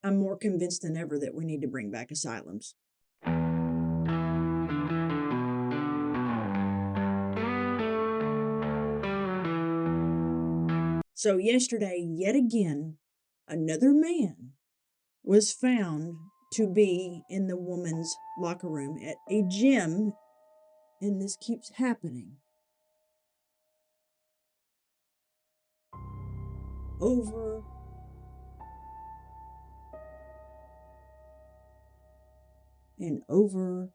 I'm more convinced than ever that we need to bring back asylums. So yesterday, yet again, another man was found to be in the woman's locker room at a gym, and this keeps happening over and over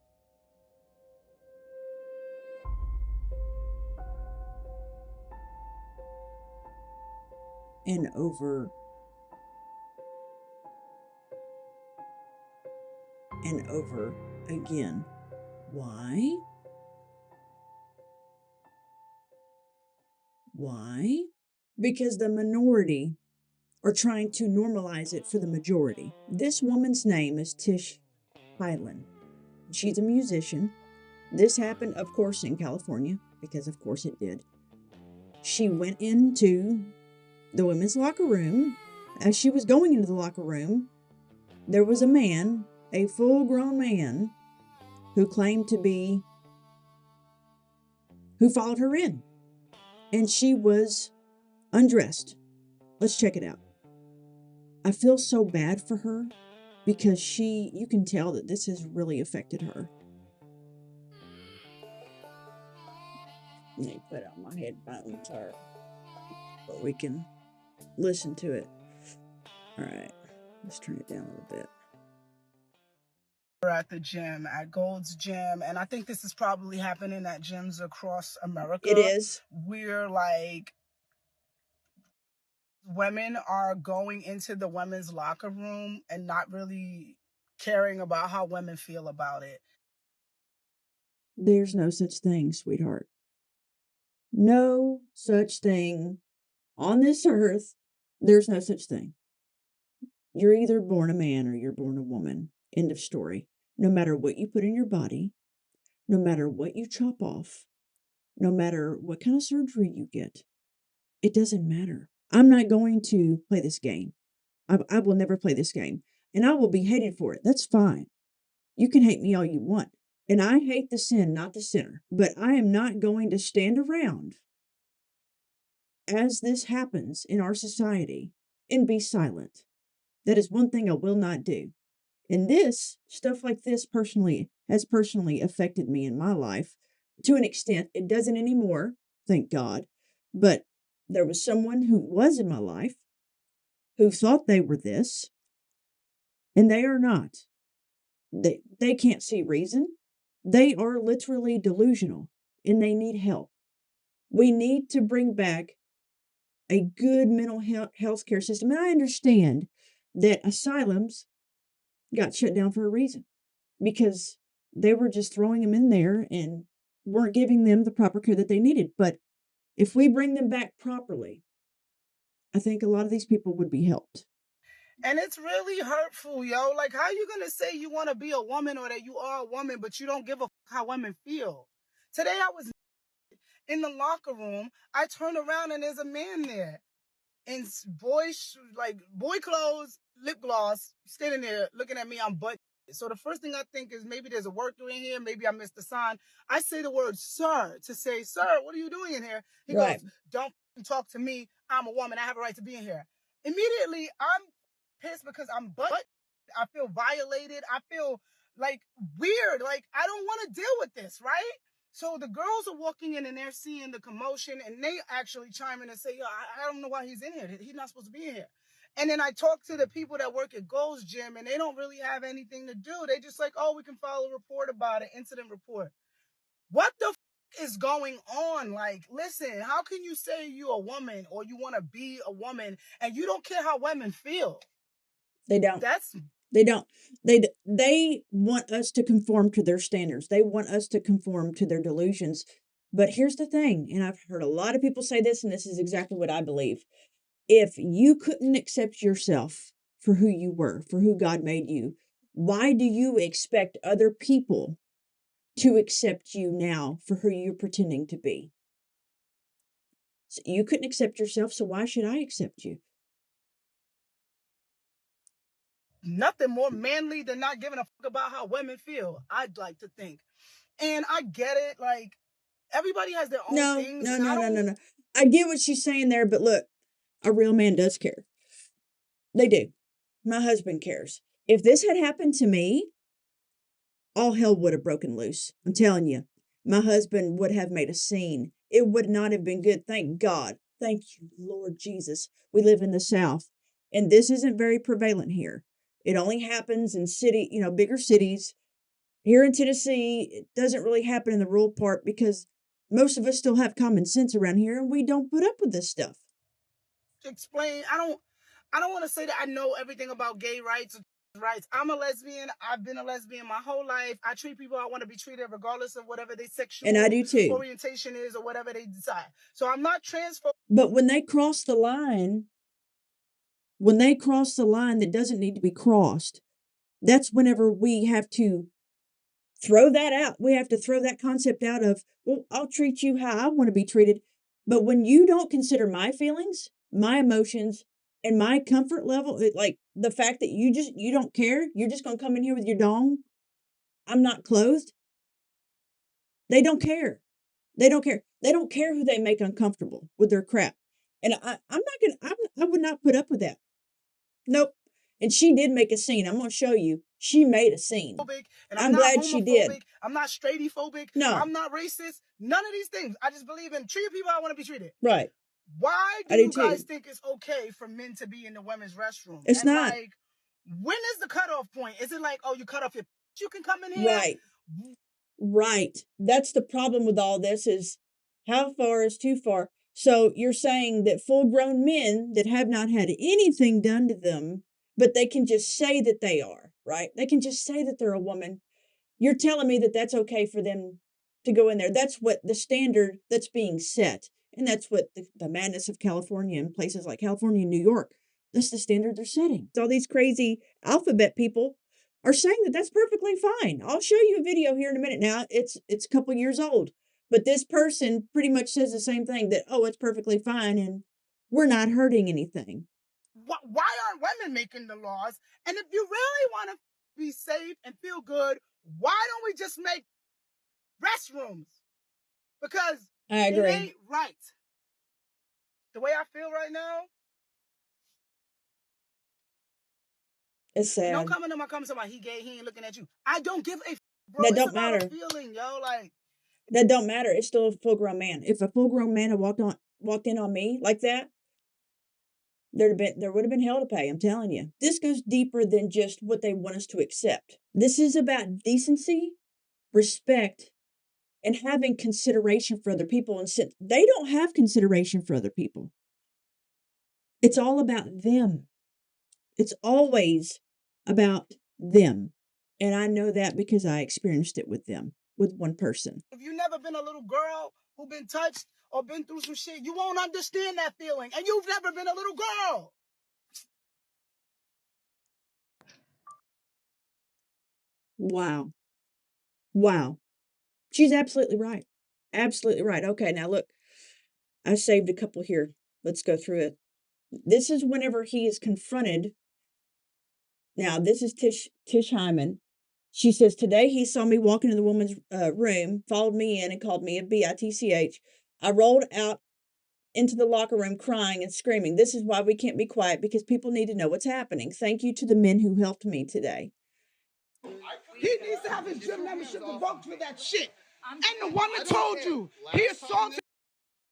and over and over again. Why? Why? Because the minority are trying to normalize it for the majority. This woman's name is Tish Hyman. She's a musician. This happened, of course, in California, because of course it did. She went into the women's locker room. As she was going into the locker room, there was a man, a full-grown man, who claimed to be, who followed her in. And she was undressed. Let's check it out. I feel so bad for her because you can tell that this has really affected her. Let me put on my headphones so we can listen to it. All right, let's turn it down a little bit. We're at the gym, at Gold's Gym, and I think this is probably happening at gyms across America. It is. We're like, women are going into the women's locker room and not really caring about how women feel about it. There's no such thing, sweetheart. No such thing on this earth. There's no such thing. You're either born a man or you're born a woman. End of story. No matter what you put in your body, no matter what you chop off, no matter what kind of surgery you get, it doesn't matter. I'm not going to play this game. I will never play this game. And I will be hated for it. That's fine. You can hate me all you want. And I hate the sin, not the sinner. But I am not going to stand around as this happens in our society and be silent. That is one thing I will not do. And this, stuff like this has personally affected me in my life to an extent. It doesn't anymore, thank God. But there was someone who was in my life who thought they were this, and they are not. They can't see reason. They are literally delusional, and they need help. We need to bring back a good mental health care system. And I understand that asylums got shut down for a reason, because they were just throwing them in there and weren't giving them the proper care that they needed. But if we bring them back properly, I think a lot of these people would be helped. And it's really hurtful, yo. Like, how you gonna say you want to be a woman or that you are a woman, but you don't give a how women feel? Today I was in the locker room. I turn around and there's a man there in boy clothes, lip gloss, standing there looking at me. I'm butt. So the first thing I think is maybe there's a worker in here. Maybe I missed the sign. I say the word sir to say, sir, what are you doing in here? He goes, don't talk to me. I'm a woman. I have a right to be in here. Immediately, I'm pissed because I'm butt. I feel violated. I feel like weird. Like, I don't want to deal with this, right? So the girls are walking in and they're seeing the commotion and they actually chime in and say, yo, I don't know why he's in here. He's not supposed to be in here. And then I talk to the people that work at Gold's Gym and they don't really have anything to do. They just like, oh, we can file a report about it, incident report. What the is going on? Like, listen, how can you say you're a woman or you want to be a woman and you don't care how women feel? They don't. They don't. They want us to conform to their standards. They want us to conform to their delusions. But here's the thing, and I've heard a lot of people say this, and this is exactly what I believe. If you couldn't accept yourself for who you were, for who God made you, why do you expect other people to accept you now for who you're pretending to be? So you couldn't accept yourself, so why should I accept you? nothing more manly than not giving a fuck about how women feel, I'd like to think. And I get it, like, everybody has their own things. No. I get what she's saying there, but look, a real man does care. They do. My husband cares. If this had happened to me, all hell would have broken loose. I'm telling you, my husband would have made a scene. It would not have been good. Thank God. Thank you, Lord Jesus. We live in the South, and this isn't very prevalent here. It only happens in bigger cities. Here in Tennessee, it doesn't really happen in the rural part because most of us still have common sense around here, and we don't put up with this stuff. Explain. I don't want to say that I know everything about gay rights. I'm a lesbian. I've been a lesbian my whole life. I treat people how I want to be treated regardless of whatever their sexual And I do too. orientation is or whatever they decide. So I'm not transphobic. But when they cross the line that doesn't need to be crossed, that's whenever we have to throw that out. We have to throw that concept out of, well, I'll treat you how I want to be treated. But when you don't consider my feelings, my emotions, and my comfort level, like the fact that you don't care, you're just going to come in here with your dong. I'm not clothed. They don't care. They don't care. They don't care who they make uncomfortable with their crap. And I would not put up with that. Nope. And she did make a scene. I'm going to show you. She made a scene. And I'm glad she did. I'm not straightphobic. No. I'm not racist. None of these things. I just believe in treating people how I want to be treated. Right. Why do you guys think it's okay for men to be in the women's restroom? It's not. Like, when is the cutoff point? Is it like, oh, you cut off your you can come in here? Right. Right. That's the problem with all this is how far is too far. So you're saying that full-grown men that have not had anything done to them, but they can just say that they are, right? They can just say that they're a woman. You're telling me that that's okay for them to go in there. That's what the standard that's being set. And that's what the madness of California and places like California and New York, that's the standard they're setting. All these crazy alphabet people are saying that that's perfectly fine. I'll show you a video here in a minute now. It's a couple years old. But this person pretty much says the same thing, that, oh, it's perfectly fine and we're not hurting anything. Why aren't women making the laws? And if you really want to be safe and feel good, why don't we just make restrooms? Because I agree. It ain't right. The way I feel right now, it's sad. Don't come into my comments about he gay, he ain't looking at you. I don't give a bro. That don't matter. A feeling, yo, like that don't matter. It's still a full-grown man. If a full-grown man had walked in on me like that, there would have been hell to pay. I'm telling you. This goes deeper than just what they want us to accept. This is about decency, respect, and having consideration for other people. And since they don't have consideration for other people, it's all about them. It's always about them. And I know that because I experienced it with them, with one person. If you've never been a little girl who been touched or been through some shit, you won't understand that feeling. And you've never been a little girl. Wow. Wow. She's absolutely right. Absolutely right. Okay, now look, I saved a couple here. Let's go through it. This is whenever he is confronted. Now, this is Tish Hyman. She says, today he saw me walking in the woman's room, followed me in and called me a bitch. I rolled out into the locker room crying and screaming. This is why we can't be quiet, because people need to know what's happening. Thank you to the men who helped me today. He needs to have his gym membership revoked for that shit. And the woman told you. He assaulted.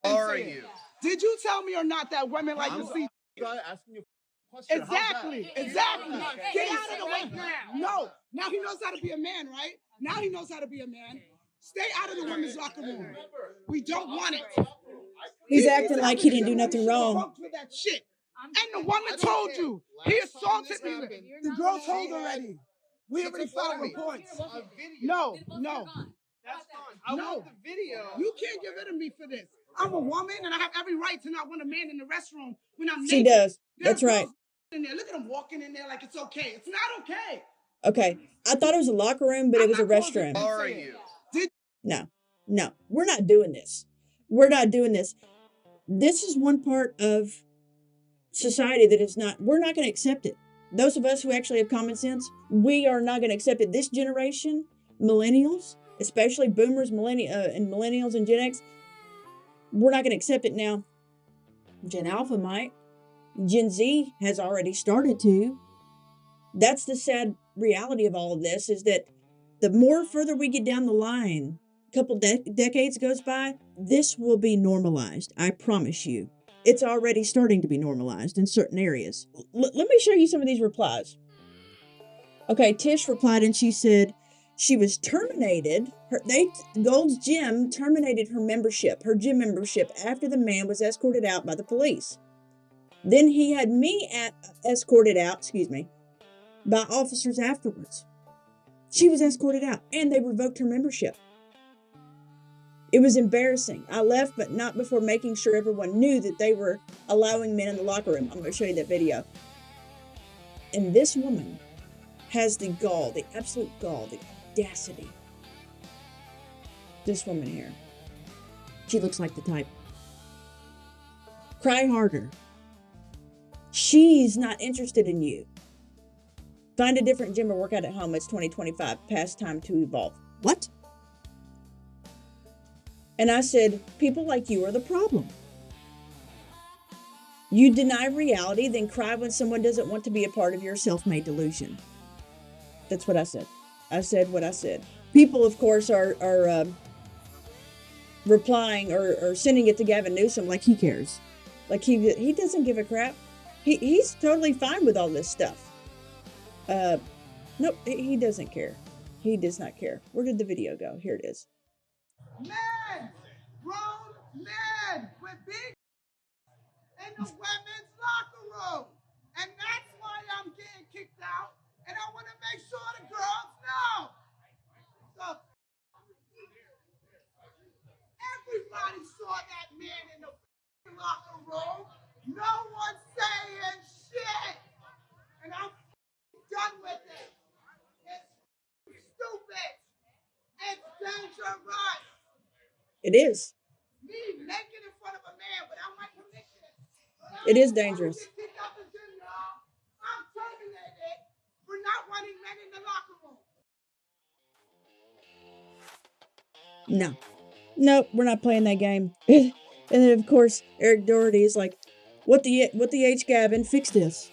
How are you? Did you tell me or not that women like to see? Asking you a question. Exactly. Get out of the way. No. Now he knows how to be a man, right? Now he knows how to be a man. Stay out of the women's locker room. We don't want it. He's acting like he didn't do nothing wrong. For that shit. And the woman told you. He assaulted me. The girl told already. We already filed reports. No. That's fine. I want the video. You can't get rid of me for this. I'm a woman and I have every right to not want a man in the restroom when I'm naked. She does. That's right. In there. Look at him walking in there like it's okay. It's not okay. Okay. I thought it was a locker room, but it was a restroom. How are you? No. We're not doing this. We're not doing this. This is one part of society that is not, we're not going to accept it. those of us who actually have common sense, we are not going to accept it. This generation, millennials, especially boomers, and millennials and Gen X, we're not going to accept it now. Gen Alpha might. Gen Z has already started to. That's the sad reality of all of this, is that the more further we get down the line, a couple decades goes by, this will be normalized. I promise you. It's already starting to be normalized in certain areas. Let me show you some of these replies. Okay, Tish replied and she said she was terminated. Gold's Gym terminated her gym membership, after the man was escorted out by the police. Then he had me escorted out, by officers afterwards. She was escorted out and they revoked her membership. It was embarrassing. I left, but not before making sure everyone knew that they were allowing men in the locker room. I'm going to show you that video. And this woman has the gall, the absolute gall, the audacity. This woman here. She looks like the type. Cry harder. She's not interested in you. Find a different gym or work out at home. It's 2025. Past time to evolve. What? And I said, people like you are the problem. You deny reality, then cry when someone doesn't want to be a part of your self-made delusion. That's what I said. I said what I said. People, of course, are replying or sending it to Gavin Newsom like he cares. Like he doesn't give a crap. He's totally fine with all this stuff. Nope, he doesn't care. He does not care. Where did the video go? Here it is. Men, grown men with big in the women's locker room. And that's why I'm getting kicked out. And I want to make sure the girls know. So everybody saw that man in the locker room. No one's saying shit. And I'm done with it. It's stupid. It's dangerous. It is. Me naked in front of a man without my permission. It is dangerous. I'm terminated for not wanting men in the locker room. No. Nope, we're not playing that game. And then, of course, Eric Doherty is like, what the H, Gavin? Fix this.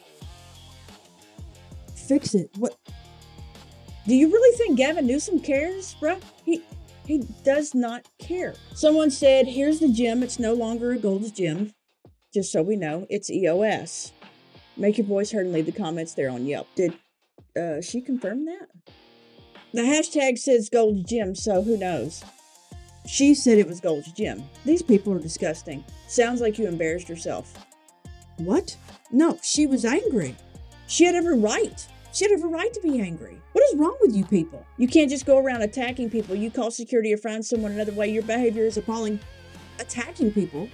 Fix it. What? Do you really think Gavin Newsom cares, bruh? He does not care. Someone said, here's the gym. It's no longer a Gold's Gym. Just so we know, it's EOS. Make your voice heard and leave the comments there on Yelp. Did she confirm that? The hashtag says Gold's Gym, so who knows? She said it was Gold's Gym. These people are disgusting. Sounds like you embarrassed yourself. What? No, she was angry. She had every right. She had every right to be angry. What is wrong with you people? You can't just go around attacking people. You call security or find someone another way. Your behavior is appalling. Attacking people?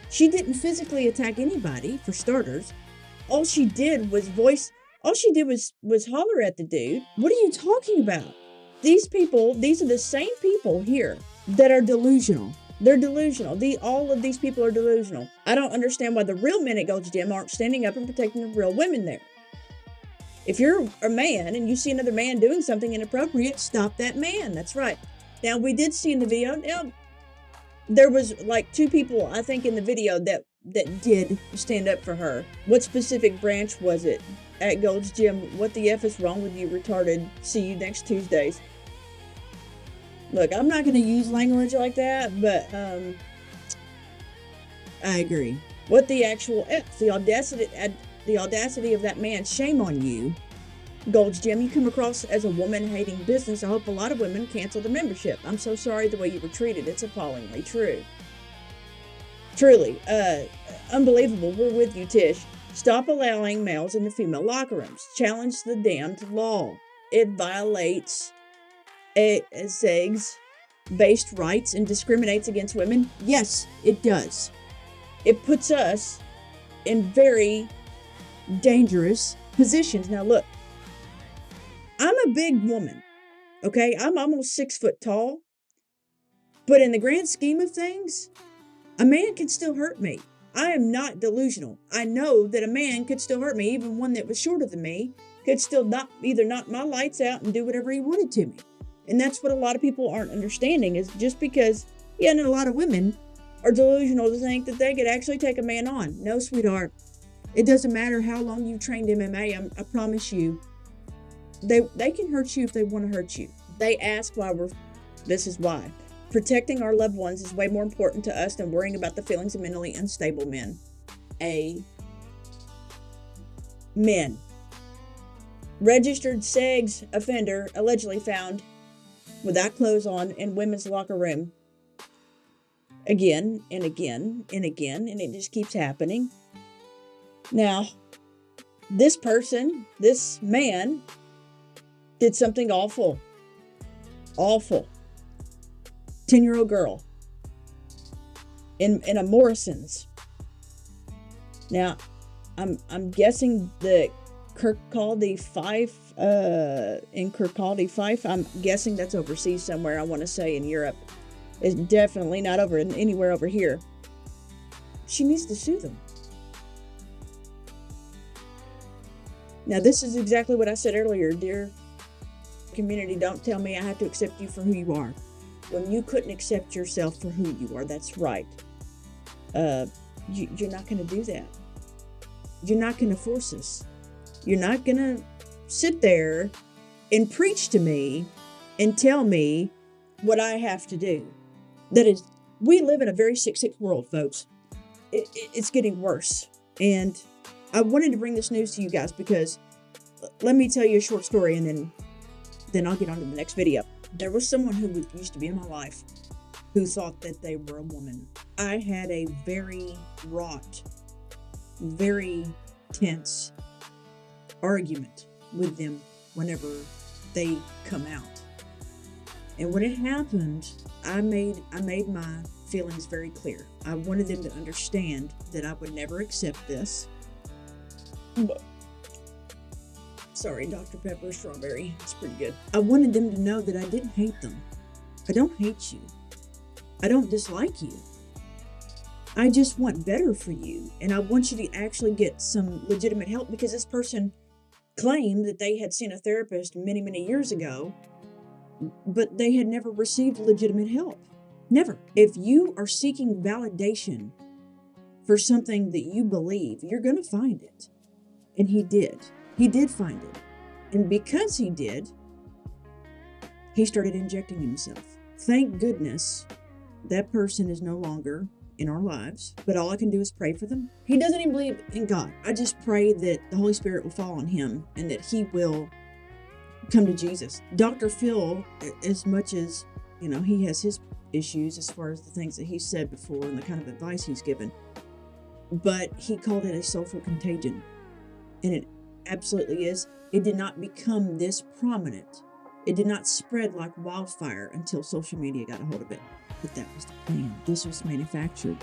She didn't physically attack anybody, for starters. All she did was holler at the dude. What are you talking about? These are the same people here that are delusional. They're delusional. All of these people are delusional. I don't understand why the real men at Gold's Gym aren't standing up and protecting the real women there. If you're a man and you see another man doing something inappropriate, stop that man. That's right. Now, we did see in the video, there was like 2 people, I think, in the video that did stand up for her. What specific branch was it at Gold's Gym? What the F is wrong with you, retarded? See you next Tuesdays. Look, I'm not going to use language like that, but I agree. What the actual F? The audacity of that man. Shame on you, Gold's Gym. You come across as a woman-hating business. I hope a lot of women cancel the membership. I'm so sorry the way you were treated. It's appallingly true. Truly, unbelievable. We're with you, Tish. Stop allowing males in the female locker rooms. Challenge the damned law. It violates sex-based rights and discriminates against women. Yes, it does. It puts us in very dangerous positions. Now, look, I'm a big woman. Okay, I'm almost 6 foot tall. But in the grand scheme of things, a man can still hurt me. I am not delusional. I know that a man could still hurt me, even one that was shorter than me, could still not either knock my lights out and do whatever he wanted to me. And that's what a lot of people aren't understanding is just because, yeah, and a lot of women are delusional to think that they could actually take a man on. No, sweetheart. It doesn't matter how long you've trained MMA. I promise you, they can hurt you if they want to hurt you. They ask why this is why. Protecting our loved ones is way more important to us than worrying about the feelings of mentally unstable men. Men. Registered sex offender allegedly found without clothes on in women's locker room. Again and again and again, and it just keeps happening. Now, this man, did something awful. Awful. 10-year-old girl in a Morrison's. Now, I'm guessing the Kirkcaldy Fife in Kirkcaldy Fife. I'm guessing that's overseas somewhere. I want to say in Europe. It's definitely not anywhere over here. She needs to sue them. Now, this is exactly what I said earlier, dear community. Don't tell me I have to accept you for who you are. When you couldn't accept yourself for who you are, that's right. You're not going to do that. You're not going to force us. You're not going to sit there and preach to me and tell me what I have to do. That is, we live in a very sick world, folks. It's getting worse. And I wanted to bring this news to you guys because let me tell you a short story and then I'll get on to the next video. There was someone who used to be in my life who thought that they were a woman. I had a very wrought, very tense argument with them whenever they come out. And when it happened, I made my feelings very clear. I wanted them to understand that I would never accept this. Sorry, Dr. Pepper strawberry. It's pretty good. I wanted them to know that I didn't hate them. I don't hate you. I don't dislike you. I just want better for you. And I want you to actually get some legitimate help because this person claimed that they had seen a therapist many, many years ago, but they had never received legitimate help. Never. If you are seeking validation for something that you believe, you're going to find it. And he did. He did find it. And because he did, he started injecting himself. Thank goodness that person is no longer in our lives, but all I can do is pray for them. He doesn't even believe in God. I just pray that the Holy Spirit will fall on him and that he will come to Jesus. Dr. Phil, as much as, he has his issues as far as the things that he said before and the kind of advice he's given, but he called it a social contagion. And it absolutely is. It did not become this prominent. It did not spread like wildfire until social media got a hold of it. But that was the plan. This was manufactured.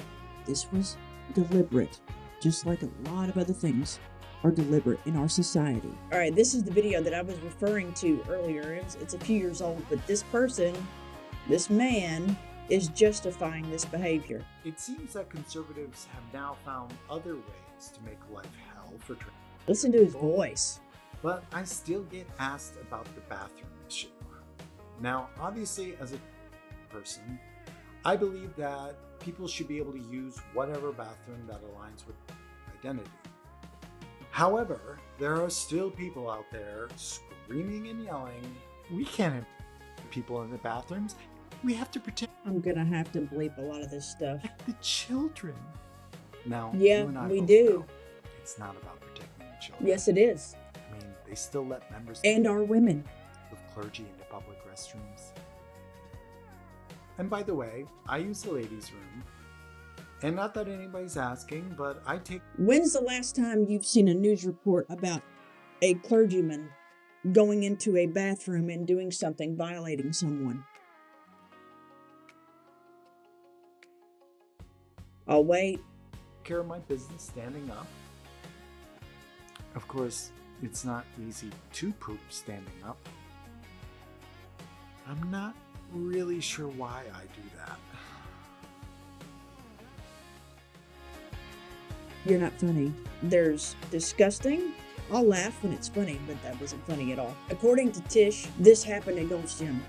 This was deliberate, just like a lot of other things are deliberate in our society. All right, this is the video that I was referring to earlier. It's a few years old, but this man, is justifying this behavior. It seems that conservatives have now found other ways to make life hell for trans. Listen to his voice. But I still get asked about the bathroom issue. Now, obviously, as a person, I believe that people should be able to use whatever bathroom that aligns with identity. However, there are still people out there screaming and yelling, we can't have people in the bathrooms. We have to protect. I'm gonna have to bleep a lot of this stuff. The children. Now, yeah, you and I we both do. know it's not about protecting the children. Yes, it is. I mean, they still let members and our women of clergy into public restrooms. And by the way, I use the ladies' room. And not that anybody's asking, but I take... When's the last time you've seen a news report about a clergyman going into a bathroom and doing something, violating someone? I'll wait. Care of my business standing up. Of course, it's not easy to poop standing up. I'm not really sure why I do that. You're not funny. There's disgusting. I'll laugh when it's funny, but that wasn't funny at all. According to Tish, this happened at Gold's Gym.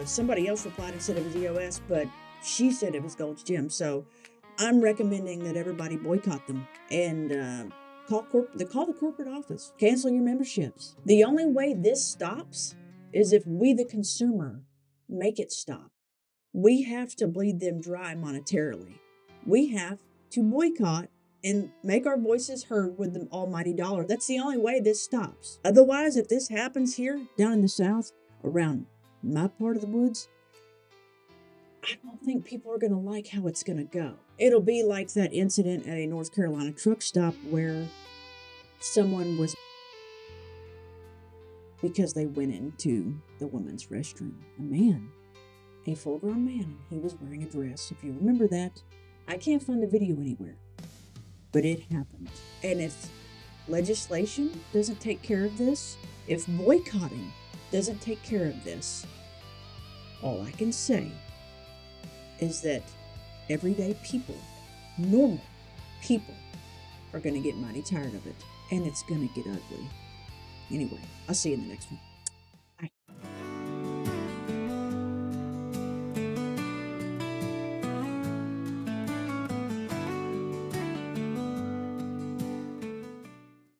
Somebody else replied and said it was EOS, but she said it was Gold's Gym. So I'm recommending that everybody boycott them and call the corporate office. Cancel your memberships. The only way this stops is if we, the consumer, make it stop. We have to bleed them dry monetarily. We have to boycott and make our voices heard with the almighty dollar. That's the only way this stops. Otherwise, if this happens here down in the South, around my part of the woods, I don't think people are going to like how it's going to go. It'll be like that incident at a North Carolina truck stop where someone was because they went into the women's restroom. A full-grown man, he was wearing a dress. If you remember that, I can't find the video anywhere. But it happened. And if legislation doesn't take care of this, if boycotting doesn't take care of this, all I can say is that everyday people, normal people, are going to get mighty tired of it. And it's going to get ugly. Anyway, I'll see you in the next one. Bye.